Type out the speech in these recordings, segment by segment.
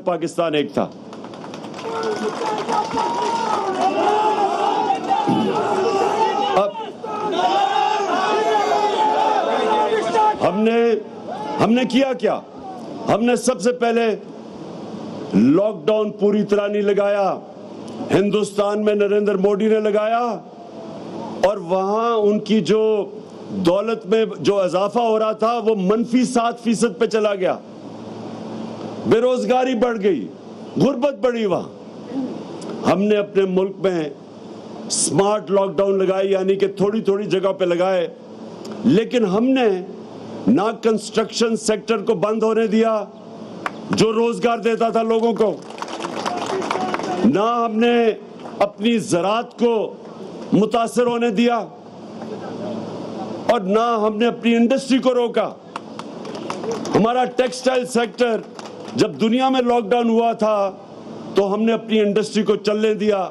پاکستان ایک تھا. اب ہم نے کیا کیا؟ ہم نے سب سے پہلے لاک ڈاؤن پوری طرح نہیں لگایا. ہندوستان میں نریندر مودی نے لگایا اور وہاں ان کی جو دولت میں جو اضافہ ہو رہا تھا وہ -7% پہ چلا گیا. بے روزگاری بڑھ گئی, غربت بڑھی. وہاں ہم نے اپنے ملک میں سمارٹ لاک ڈاؤن لگائی, یعنی کہ تھوڑی تھوڑی جگہ پہ لگائے, لیکن ہم نے نہ کنسٹرکشن سیکٹر کو بند ہونے دیا جو روزگار دیتا تھا لوگوں کو, نہ ہم نے اپنی زراعت کو متاثر ہونے دیا, اور نہ ہم نے اپنی انڈسٹری کو روکا. ہمارا ٹیکسٹائل سیکٹر جب دنیا میں لاک ڈاؤن ہوا تھا تو ہم نے اپنی انڈسٹری کو چلنے دیا,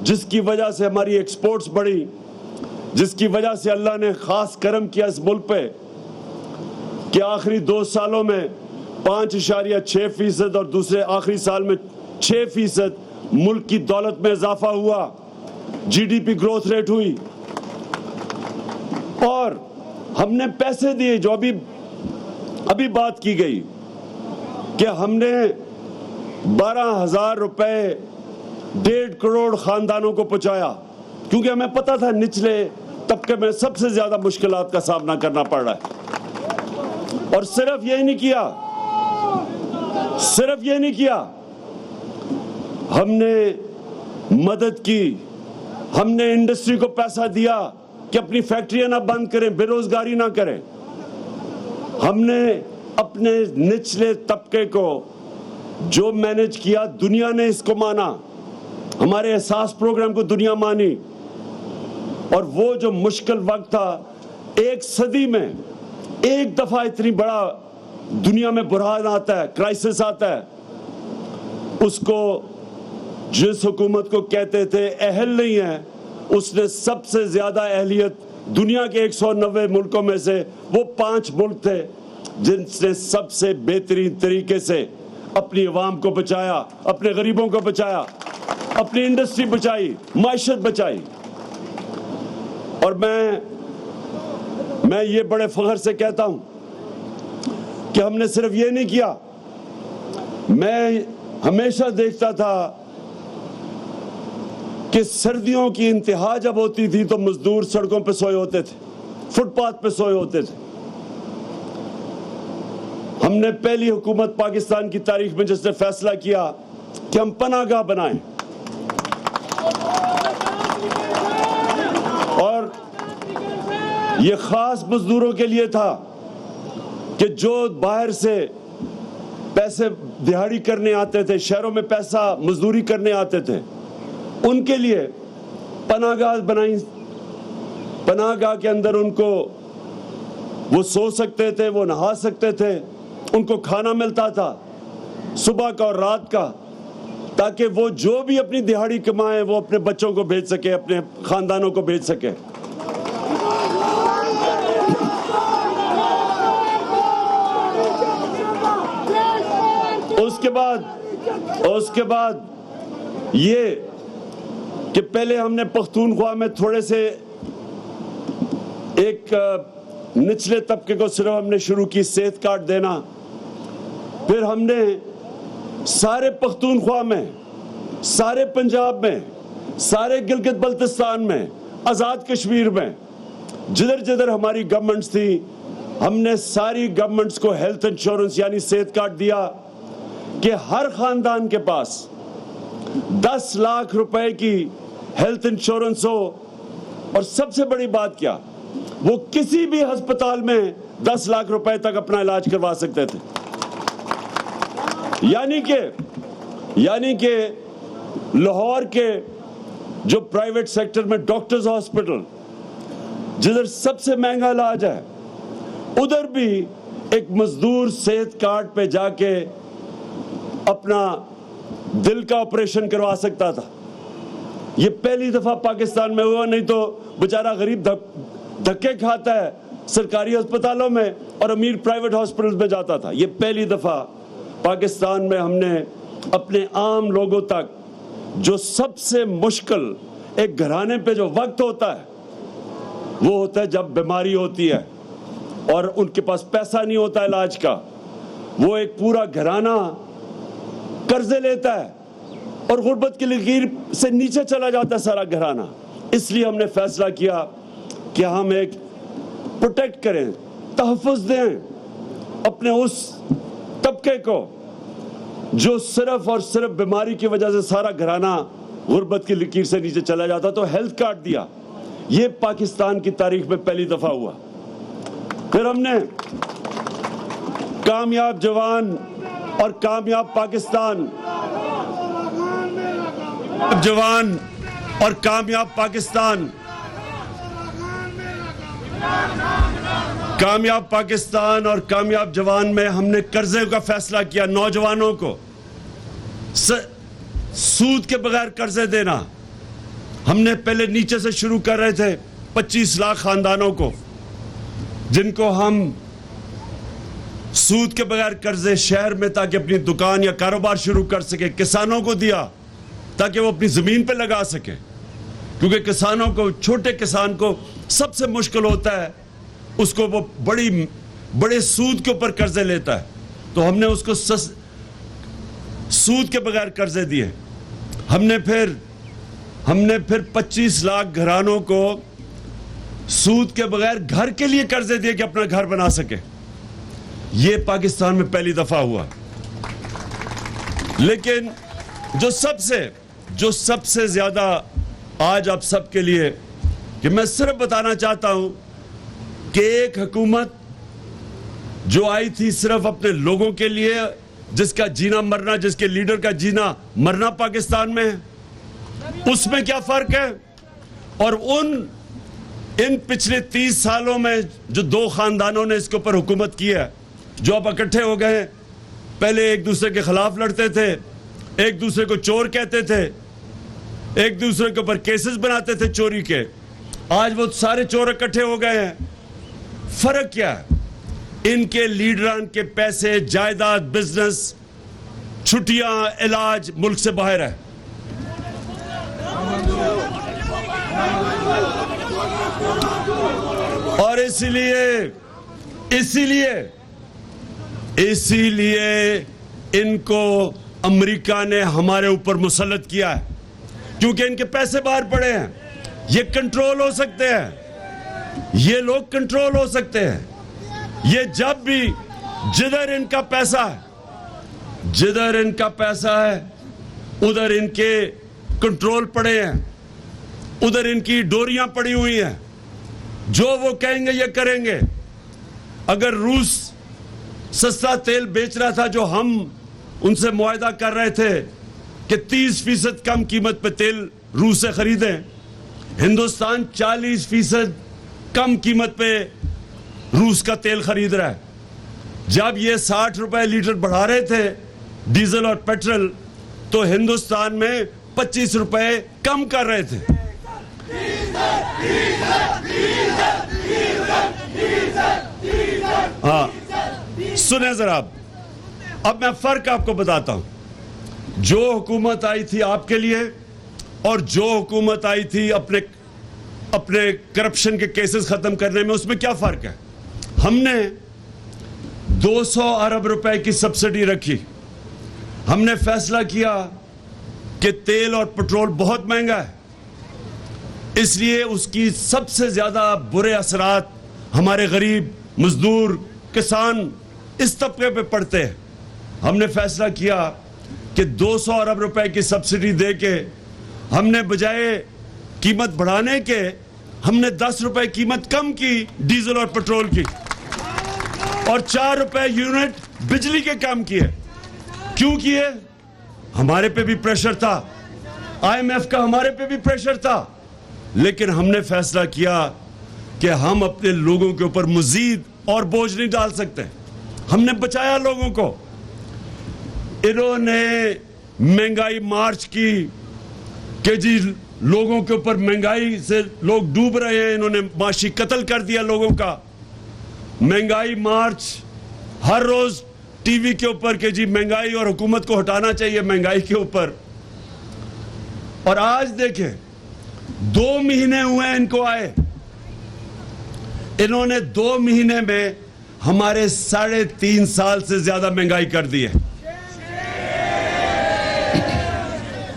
جس کی وجہ سے ہماری ایکسپورٹس بڑھی, جس کی وجہ سے اللہ نے خاص کرم کیا اس ملک پہ کہ آخری 2 سالوں میں 5.6% اور دوسرے آخری سال میں 6% ملک کی دولت میں اضافہ ہوا, GDP گروتھ ریٹ ہوئی. اور ہم نے پیسے دیے, جو ابھی بات کی گئی کہ ہم نے 12,000 روپے 1.5 کروڑ خاندانوں کو پہنچایا, کیونکہ ہمیں پتا تھا نچلے طبقے میں سب سے زیادہ مشکلات کا سامنا کرنا پڑ رہا ہے. اور صرف یہ نہیں کیا, ہم نے مدد کی, ہم نے انڈسٹری کو پیسہ دیا کہ اپنی فیکٹریاں نہ بند کریں, بے روزگاری نہ کریں. ہم نے اپنے نچلے طبقے کو جو مینج کیا, دنیا نے اس کو مانا, ہمارے احساس پروگرام کو دنیا مانی. اور وہ جو مشکل وقت تھا, 1 صدی میں ایک دفعہ اتنی بڑا دنیا میں بحران آتا ہے, کرائسس آتا ہے, اس کو جس حکومت کو کہتے تھے اہل نہیں ہے, اس نے سب سے زیادہ اہلیت دنیا کے 190 ملکوں میں سے وہ 5 ملک تھے جن نے سب سے بہترین طریقے سے اپنی عوام کو بچایا, اپنے غریبوں کو بچایا, اپنی انڈسٹری بچائی, معیشت بچائی. اور میں یہ بڑے فخر سے کہتا ہوں کہ ہم نے صرف یہ نہیں کیا. میں ہمیشہ دیکھتا تھا کہ سردیوں کی انتہا جب ہوتی تھی تو مزدور سڑکوں پہ سوئے ہوتے تھے, فٹ پاتھ پہ سوئے ہوتے تھے. ہم نے پہلی حکومت پاکستان کی تاریخ میں جس نے فیصلہ کیا کہ ہم پناہ گاہ بنائیں, اور یہ خاص مزدوروں کے لیے تھا کہ جو باہر سے پیسے دہاڑی کرنے آتے تھے, شہروں میں پیسہ مزدوری کرنے آتے تھے, ان کے لیے پناہ گاہ بنائیں. پناہ گاہ کے اندر ان کو وہ سو سکتے تھے, وہ نہا سکتے تھے, ان کو کھانا ملتا تھا صبح کا اور رات کا, تاکہ وہ جو بھی اپنی دہاڑی کمائیں وہ اپنے بچوں کو بھیج سکے, اپنے خاندانوں کو بھیج سکے. اس کے بعد یہ کہ پہلے ہم نے پختونخوا میں تھوڑے سے ایک نچلے طبقے کو صرف ہم نے شروع کی صحت کارڈ دینا, پھر ہم نے سارے پختونخوا میں, سارے پنجاب میں, سارے گلگت بلتستان میں, آزاد کشمیر میں, جدھر جدھر ہماری گورنمنٹس تھی, ہم نے ساری گورنمنٹس کو ہیلتھ انشورنس یعنی صحت کارڈ دیا کہ ہر خاندان کے پاس 10 لاکھ روپے کی ہیلتھ انشورنس ہو. اور سب سے بڑی بات کیا, وہ کسی بھی ہسپتال میں 10 لاکھ روپے تک اپنا علاج کروا سکتے تھے. یعنی کہ لاہور کے جو پرائیویٹ سیکٹر میں ڈاکٹرز ہاسپٹل جدھر سب سے مہنگا علاج ہے, ادھر بھی ایک مزدور صحت کارڈ پہ جا کے اپنا دل کا آپریشن کروا سکتا تھا. یہ پہلی دفعہ پاکستان میں ہوا, نہیں تو بیچارہ غریب دھکے کھاتا ہے سرکاری ہسپتالوں میں اور امیر پرائیویٹ ہاسپٹلز میں جاتا تھا. یہ پہلی دفعہ پاکستان میں ہم نے اپنے عام لوگوں تک جو سب سے مشکل ایک گھرانے پہ جو وقت ہوتا ہے وہ ہوتا ہے جب بیماری ہوتی ہے اور ان کے پاس پیسہ نہیں ہوتا علاج کا. وہ ایک پورا گھرانہ قرضے لیتا ہے اور غربت کی لکیر سے نیچے چلا جاتا ہے سارا گھرانہ. اس لیے ہم نے فیصلہ کیا کہ ہم ایک پروٹیکٹ کریں, تحفظ دیں اپنے اس طبقے کو جو صرف اور صرف بیماری کی وجہ سے سارا گھرانہ غربت کی لکیر سے نیچے چلا جاتا. تو ہیلتھ کارڈ دیا. یہ پاکستان کی تاریخ میں پہلی دفعہ ہوا. پھر ہم نے کامیاب جوان اور کامیاب پاکستان, جوان اور کامیاب پاکستان, کامیاب پاکستان اور کامیاب جوان میں ہم نے قرضے کا فیصلہ کیا. نوجوانوں کو سود کے بغیر قرضے دینا. ہم نے پہلے نیچے سے شروع کر رہے تھے. 25 لاکھ خاندانوں کو جن کو ہم سود کے بغیر قرضے شہر میں تاکہ اپنی دکان یا کاروبار شروع کر سکے. کسانوں کو دیا تاکہ وہ اپنی زمین پہ لگا سکے, کیونکہ کسانوں کو, چھوٹے کسان کو سب سے مشکل ہوتا ہے, اس کو وہ بڑے سود کے اوپر قرضے لیتا ہے. تو ہم نے اس کو سود کے بغیر قرضے دیے. ہم نے پھر 25 لاکھ گھرانوں کو سود کے بغیر گھر کے لیے قرضے دیے کہ اپنا گھر بنا سکے. یہ پاکستان میں پہلی دفعہ ہوا. لیکن جو سب سے زیادہ آج آپ سب کے لیے کہ میں صرف بتانا چاہتا ہوں کہ ایک حکومت جو آئی تھی صرف اپنے لوگوں کے لیے, جس کا جینا مرنا, جس کے لیڈر کا جینا مرنا پاکستان میں ہے, اس میں کیا فرق ہے؟ اور ان پچھلے 30 سالوں میں جو 2 خاندانوں نے اس کے اوپر حکومت کی ہے, جو اب اکٹھے ہو گئے ہیں, پہلے ایک دوسرے کے خلاف لڑتے تھے, ایک دوسرے کو چور کہتے تھے, ایک دوسرے کے اوپر کیسز بناتے تھے چوری کے. آج وہ سارے چور اکٹھے ہو گئے ہیں. فرق کیا ہے؟ ان کے لیڈران کے پیسے, جائیداد, بزنس, چھٹیاں, علاج ملک سے باہر ہے. اور اسی لیے ان کو امریکہ نے ہمارے اوپر مسلط کیا ہے, کیونکہ ان کے پیسے باہر پڑے ہیں. یہ کنٹرول ہو سکتے ہیں, یہ لوگ کنٹرول ہو سکتے ہیں. یہ جب بھی جدھر ان کا پیسہ ہے ادھر ان کے کنٹرول پڑے ہیں, ادھر ان کی ڈوریاں پڑی ہوئی ہیں. جو وہ کہیں گے یہ کریں گے. اگر روس سستا تیل بیچ رہا تھا, جو ہم ان سے معاہدہ کر رہے تھے کہ 30% کم قیمت پہ تیل روس سے خریدیں, ہندوستان 40% کم قیمت پہ روس کا تیل خرید رہا ہے. جب یہ 60 روپے لیٹر بڑھا رہے تھے ڈیزل اور پیٹرول, تو ہندوستان میں 25 روپے کم کر رہے تھے. ہاں سنیں ذرا, اب میں فرق آپ کو بتاتا ہوں. جو حکومت آئی تھی آپ کے لیے اور جو حکومت آئی تھی اپنے کرپشن کے کیسز ختم کرنے میں, اس میں کیا فرق ہے؟ ہم نے 200 ارب روپے کی سبسڈی رکھی. ہم نے فیصلہ کیا کہ تیل اور پٹرول بہت مہنگا ہے, اس لیے اس کی سب سے زیادہ برے اثرات ہمارے غریب, مزدور, کسان, اس طبقے پہ پڑتے ہیں. ہم نے فیصلہ کیا کہ 200 ارب روپے کی سبسڈی دے کے ہم نے بجائے قیمت بڑھانے کے, ہم نے 10 روپے قیمت کم کی ڈیزل اور پٹرول کی, اور 4 روپے یونٹ بجلی کے کم کیے. کیوں کیے؟ ہمارے پہ بھی پریشر تھا, IMF کا ہمارے پہ بھی پریشر تھا, لیکن ہم نے فیصلہ کیا کہ ہم اپنے لوگوں کے اوپر مزید اور بوجھ نہیں ڈال سکتے. ہم نے بچایا لوگوں کو. انہوں نے مہنگائی مارچ کی کہ جی لوگوں کے اوپر مہنگائی سے لوگ ڈوب رہے ہیں, انہوں نے معاشی قتل کر دیا لوگوں کا. مہنگائی مارچ, ہر روز ٹی وی کے اوپر کہ جی مہنگائی اور حکومت کو ہٹانا چاہیے مہنگائی کے اوپر. اور آج دیکھیں 2 مہینے ہوئے ان کو آئے, انہوں نے 2 مہینے میں ہمارے 3.5 سال سے زیادہ مہنگائی کر دی ہے.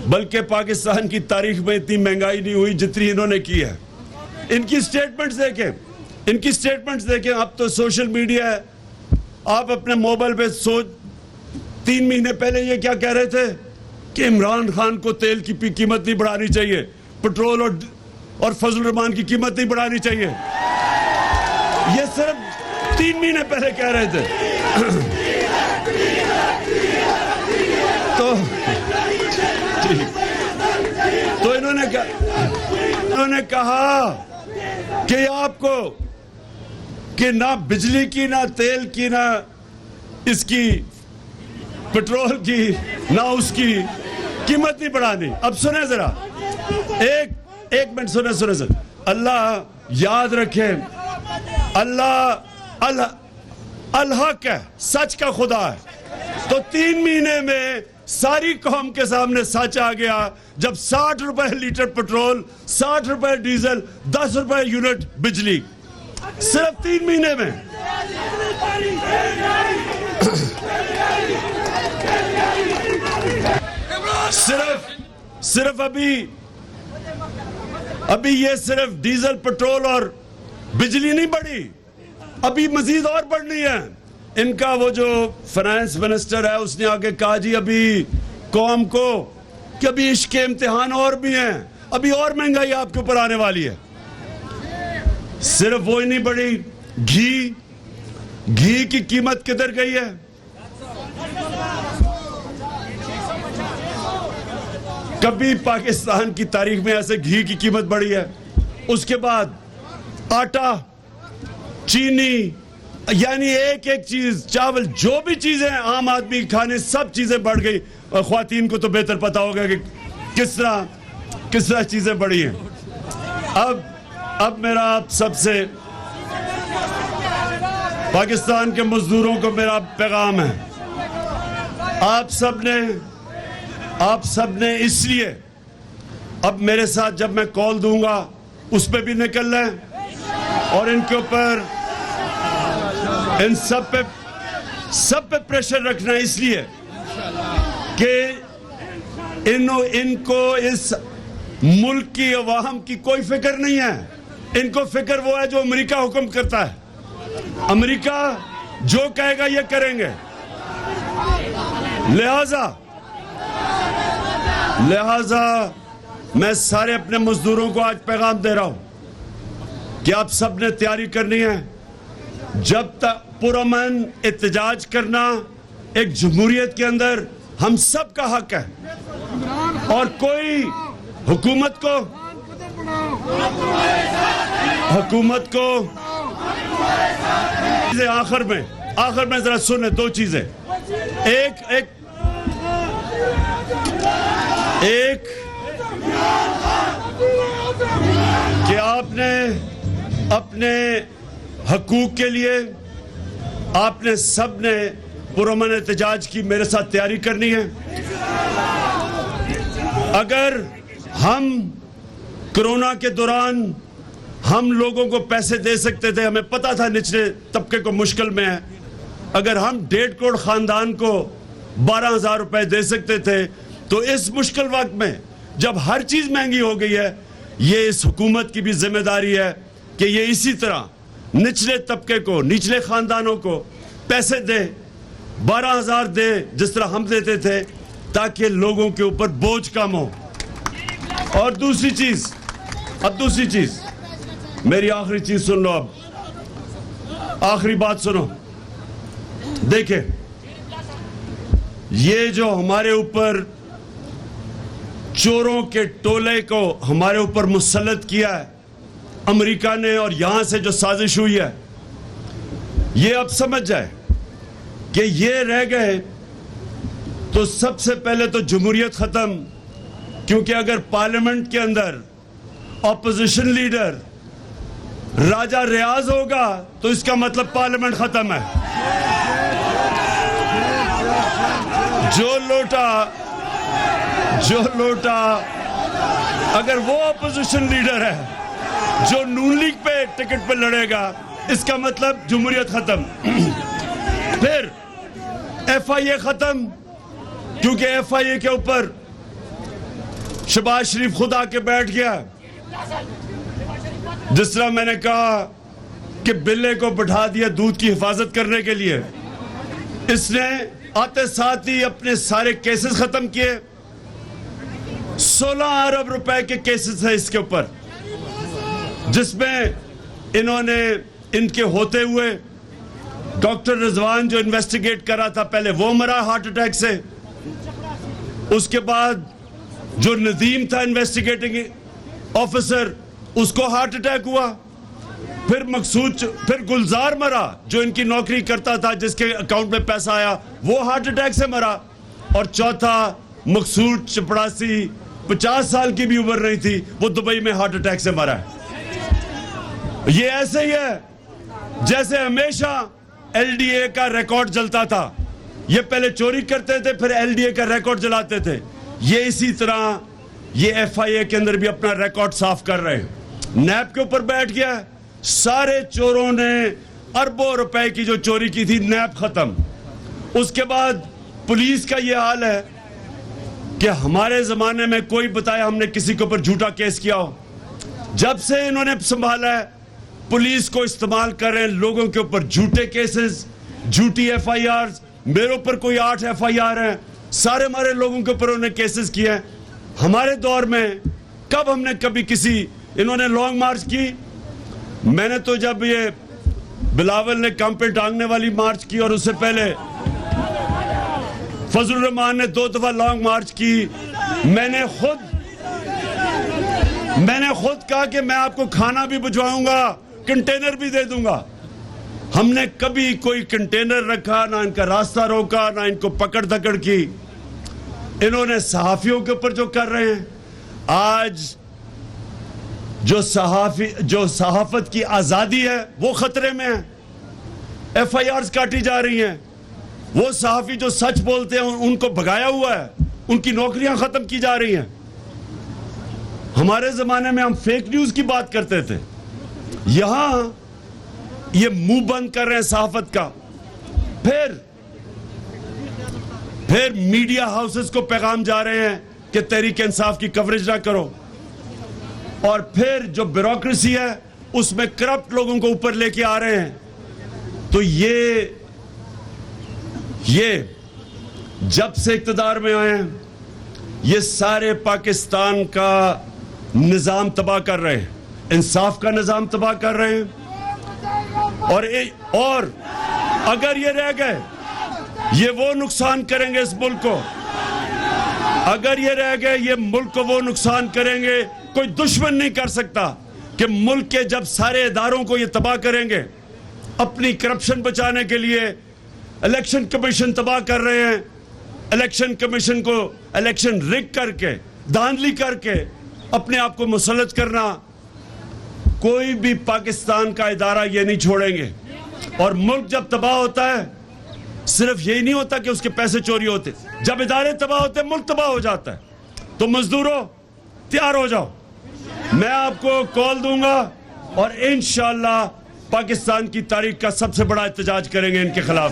بلکہ پاکستان کی تاریخ میں اتنی مہنگائی نہیں ہوئی جتنی انہوں نے کی ہے. ان کی سٹیٹمنٹس دیکھیں, اب تو سوشل میڈیا ہے, آپ اپنے موبائل پہ 3 مہینے پہلے یہ کیا کہہ رہے تھے کہ عمران خان کو تیل کی قیمت نہیں بڑھانی چاہیے, پٹرول اور فضل الرحمان کی قیمت نہیں بڑھانی چاہیے. یہ صرف 3 مہینے پہلے کہہ رہے تھے. تو انہوں نے کہا کہ آپ کو کہ نہ بجلی کی, نہ تیل کی, نہ اس کی پٹرول کی, نہ اس کی قیمت نہیں بڑھانی. اب سنیں ذرا, ایک منٹ سنیں سر. اللہ یاد رکھیں, اللہ الحق ہے, سچ کا خدا ہے. تو 3 مہینے میں ساری قوم کے سامنے سچ آ گیا جب 60 روپے لیٹر پٹرول, 60 روپے ڈیزل, 10 روپے یونٹ بجلی, صرف 3 مہینے میں. صرف ابھی یہ صرف ڈیزل, پٹرول اور بجلی نہیں بڑھی, ابھی مزید اور بڑھنی ہے. ان کا وہ جو فائنانس منسٹر ہے اس نے آگے کہا جی ابھی قوم کو کہ ابھی عشق کے امتحان اور بھی ہیں, ابھی اور مہنگائی آپ کے اوپر آنے والی ہے. صرف وہی نہیں بڑھی, گھی کی قیمت کدھر گئی ہے؟ کبھی پاکستان کی تاریخ میں ایسے گھی کی قیمت بڑھی ہے. اس کے بعد آٹا, چینی, یعنی ایک چیز, چاول, جو بھی چیزیں عام آدمی کھانے, سب چیزیں بڑھ گئی. خواتین کو تو بہتر پتا ہوگا کہ کس طرح چیزیں بڑھی ہیں. اب میرا آپ سب سے, پاکستان کے مزدوروں کو میرا پیغام ہے, آپ سب نے اس لیے اب میرے ساتھ جب میں کال دوں گا اس پہ بھی نکل لیں, اور ان کے اوپر ان سب پہ پریشر رکھنا, اس لیے کہ ان کو اس ملک کی عوام کی کوئی فکر نہیں ہے. ان کو فکر وہ ہے جو امریکہ حکم کرتا ہے. امریکہ جو کہے گا یہ کریں گے. لہذا میں سارے اپنے مزدوروں کو آج پیغام دے رہا ہوں کہ آپ سب نے تیاری کرنی ہے. جب تک پرامن احتجاج کرنا ایک جمہوریت کے اندر ہم سب کا حق ہے, اور کوئی حکومت کو آخر میں ذرا سنیں 2 چیزیں. ایک کہ آپ نے اپنے حقوق کے لیے آپ نے سب نے پرامن احتجاج کی میرے ساتھ تیاری کرنی ہے. اگر ہم کرونا کے دوران ہم لوگوں کو پیسے دے سکتے تھے, ہمیں پتا تھا نچلے طبقے کو مشکل میں ہے, اگر ہم 1.5 کروڑ خاندان کو 12,000 روپے دے سکتے تھے, تو اس مشکل وقت میں جب ہر چیز مہنگی ہو گئی ہے, یہ اس حکومت کی بھی ذمہ داری ہے کہ یہ اسی طرح نچلے طبقے کو, نچلے خاندانوں کو پیسے دے, 12,000 دے جس طرح ہم دیتے تھے, تاکہ لوگوں کے اوپر بوجھ کم ہو. اور دوسری چیز میری آخری چیز سن لو, اب آخری بات سنو. دیکھیں, یہ جو ہمارے اوپر چوروں کے ٹولے کو ہمارے اوپر مسلط کیا ہے امریکہ نے, اور یہاں سے جو سازش ہوئی ہے, یہ اب سمجھ جائے کہ یہ رہ گئے تو سب سے پہلے تو جمہوریت ختم, کیونکہ اگر پارلیمنٹ کے اندر اپوزیشن لیڈر راجہ ریاض ہوگا تو اس کا مطلب پارلیمنٹ ختم ہے. جو لوٹا اگر وہ اپوزیشن لیڈر ہے جو نون لیگ پہ ٹکٹ پہ لڑے گا، اس کا مطلب جمہوریت ختم. پھر ایف آئی اے ختم، کیونکہ ایف آئی اے کے اوپر شہباز شریف خود آ کے بیٹھ گیا. جس طرح میں نے کہا کہ بلے کو بٹھا دیا دودھ کی حفاظت کرنے کے لیے، اس نے آتے ساتھ ہی اپنے سارے کیسز ختم کیے. 16 ارب روپے کے کیسز ہیں اس کے اوپر، جس میں انہوں نے ان کے ہوتے ہوئے ڈاکٹر رضوان جو انویسٹیگیٹ کرا تھا، پہلے وہ مرا ہارٹ اٹیک سے. اس کے بعد جو ندیم تھا انویسٹیگیٹنگ آفیسر، اس کو ہارٹ اٹیک ہوا. پھر گلزار مرا جو ان کی نوکری کرتا تھا، جس کے اکاؤنٹ میں پیسہ آیا، وہ ہارٹ اٹیک سے مرا. اور چوتھا مقصود چپڑاسی، 50 سال کی بھی عمر نہیں تھی، وہ دبئی میں ہارٹ اٹیک سے مرا ہے. یہ ایسے ہی ہے جیسے ہمیشہ ایل ڈی اے کا ریکارڈ جلتا تھا. یہ پہلے چوری کرتے تھے، پھر ایل ڈی اے کا ریکارڈ جلاتے تھے. یہ اسی طرح یہ ایف آئی اے کے اندر بھی اپنا ریکارڈ صاف کر رہے ہیں. نیب کے اوپر بیٹھ گیا، سارے چوروں نے اربوں روپے کی جو چوری کی تھی، نیب ختم. اس کے بعد پولیس کا یہ حال ہے کہ ہمارے زمانے میں کوئی بتایا ہم نے کسی کے اوپر جھوٹا کیس کیا ہو. جب سے انہوں نے سنبھالا ہے، پولیس کو استعمال کر رہے ہیں لوگوں کے اوپر جھوٹے کیسز، جھوٹی ایف آئی آرز. میرے اوپر کوئی 8 ایف آئی آر ہیں، سارے ہمارے لوگوں کے اوپر انہوں نے کیسز کیے ہیں. ہمارے دور میں کب ہم نے کبھی انہوں نے لانگ مارچ کی؟ میں نے تو جب یہ بلاول نے کام پہ ٹانگنے والی مارچ کی، اور اس سے پہلے فضل الرحمان نے 2 دفعہ لانگ مارچ کی. میں نے خود کہا کہ میں آپ کو کھانا بھی بھجواؤں گا، کنٹینر بھی دے دوں گا. ہم نے کبھی کوئی کنٹینر رکھا نہ، ان کا راستہ روکا نہ، ان کو پکڑ دھکڑ کی. انہوں نے صحافیوں کے اوپر جو کر رہے ہیں، آج جو صحافت کی آزادی ہے وہ خطرے میں ہے. ایف آئی آرز کاٹی جا رہی ہیں. وہ صحافی جو سچ بولتے ہیں ان کو بھگایا ہوا ہے، ان کی نوکریاں ختم کی جا رہی ہیں. ہمارے زمانے میں ہم فیک نیوز کی بات کرتے تھے، یہاں یہ منہ بند کر رہے ہیں صحافت کا. پھر میڈیا ہاؤسز کو پیغام جا رہے ہیں کہ تحریک انصاف کی کوریج نہ کرو. اور پھر جو بیوروکریسی ہے اس میں کرپٹ لوگوں کو اوپر لے کے آ رہے ہیں. تو یہ جب سے اقتدار میں آئے ہیں، یہ سارے پاکستان کا نظام تباہ کر رہے ہیں، انصاف کا نظام تباہ کر رہے ہیں. اور اگر یہ رہ گئے، یہ وہ نقصان کریں گے اس ملک کو. اگر یہ رہ گئے، یہ ملک کو وہ نقصان کریں گے کوئی دشمن نہیں کر سکتا. کہ ملک کے جب سارے اداروں کو یہ تباہ کریں گے، اپنی کرپشن بچانے کے لیے الیکشن کمیشن تباہ کر رہے ہیں. الیکشن کمیشن کو الیکشن رگ کر کے، دھاندلی کر کے اپنے آپ کو مسلط کرنا، کوئی بھی پاکستان کا ادارہ یہ نہیں چھوڑیں گے. اور ملک جب تباہ ہوتا ہے، صرف یہی نہیں ہوتا کہ اس کے پیسے چوری ہوتے، جب ادارے تباہ ہوتے ہیں ملک تباہ ہو جاتا ہے. تو مزدوروں تیار ہو جاؤ، میں آپ کو کال دوں گا اور انشاءاللہ پاکستان کی تاریخ کا سب سے بڑا احتجاج کریں گے ان کے خلاف.